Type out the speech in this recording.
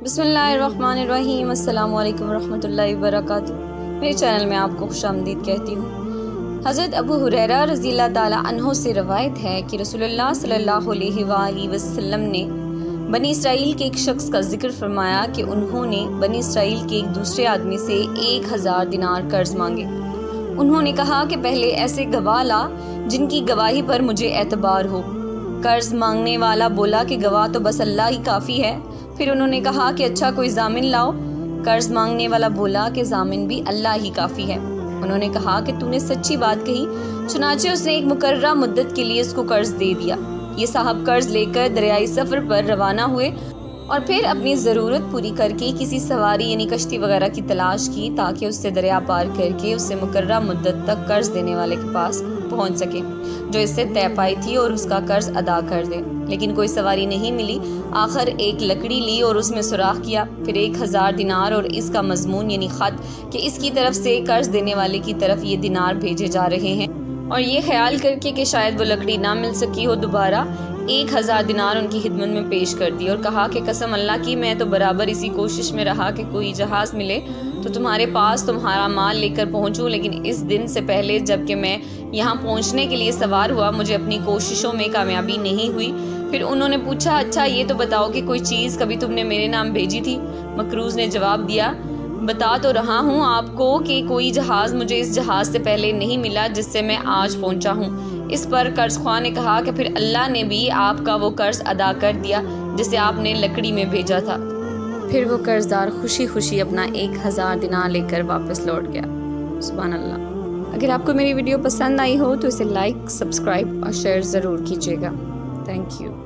बिस्मिल्लाहिर्रहमानिर्रहीम। अस्सलाम वालेकुम रहमतुल्लाहि वबरकातुहू। मेरे चैनल में आपको खुशामदीद कहती हूँ। हज़रत अबू हुरैरा रज़ियल्लाहु ताला अन्हु से रवायत है कि रसूलुल्लाह सल्लल्लाहु अलैहि वसल्लम ने बनी इसराइल के एक शख्स का जिक्र फरमाया कि उन्होंने बनी इसराइल के एक दूसरे आदमी से 1000 दिनार कर्ज मांगे। उन्होंने कहा कि पहले ऐसे गवाह ला जिनकी गवाही पर मुझे एतबार हो। कर्ज मांगने वाला बोला कि गवाह तो बस अल्लाह ही काफ़ी है। फिर उन्होंने कहा कि अच्छा कोई जामिन लाओ। कर्ज मांगने वाला बोला कि जामिन भी अल्लाह ही काफ़ी है। उन्होंने कहा कि तूने सच्ची बात कही। चुनाचे उसने एक मुकर्ररा मुद्दत के लिए उसको कर्ज दे दिया। ये साहब कर्ज लेकर दरियाई सफ़र पर रवाना हुए और फिर अपनी ज़रूरत पूरी करके किसी सवारी यानी कश्ती वगैरह की तलाश की ताकि उससे दरिया पार करके उससे मुकर्ररा मुद्दत तक कर्ज देने वाले के पास पहुंच सके जो इससे तय पाई थी और उसका कर्ज अदा कर दे। लेकिन कोई सवारी नहीं मिली। आखिर एक लकड़ी ली और उसमें सुराख किया। फिर 1000 दिनार और इसका मजमून यानी ख़त कि इसकी तरफ से कर्ज देने वाले की तरफ ये दिनार भेजे जा रहे हैं और ये ख्याल करके कि शायद वो लकड़ी ना मिल सकी हो दोबारा 1000 दिनार उनकी खिदमत में पेश कर दी और कहा कि कसम अल्लाह की मैं तो बराबर इसी कोशिश में रहा कि कोई जहाज़ मिले तो तुम्हारे पास तुम्हारा माल लेकर पहुंचूं, लेकिन इस दिन से पहले जबकि मैं यहाँ पहुँचने के लिए सवार हुआ मुझे अपनी कोशिशों में कामयाबी नहीं हुई। फिर उन्होंने पूछा अच्छा ये तो बताओ कि कोई चीज़ कभी तुमने मेरे नाम भेजी थी? मकरूज़ ने जवाब दिया बता तो रहा हूँ आपको कि कोई जहाज़ मुझे इस जहाज़ से पहले नहीं मिला जिससे मैं आज पहुँचा हूँ। इस पर कर्ज ख्वाह ने कहा कि फिर अल्लाह ने भी आपका वो कर्ज अदा कर दिया जिसे आपने लकड़ी में भेजा था। फिर वो कर्जदार खुशी खुशी अपना 1000 दिनार लेकर वापस लौट गया। सुभान अल्लाह। अगर आपको मेरी वीडियो पसंद आई हो तो इसे लाइक, सब्सक्राइब और शेयर ज़रूर कीजिएगा। Thank you.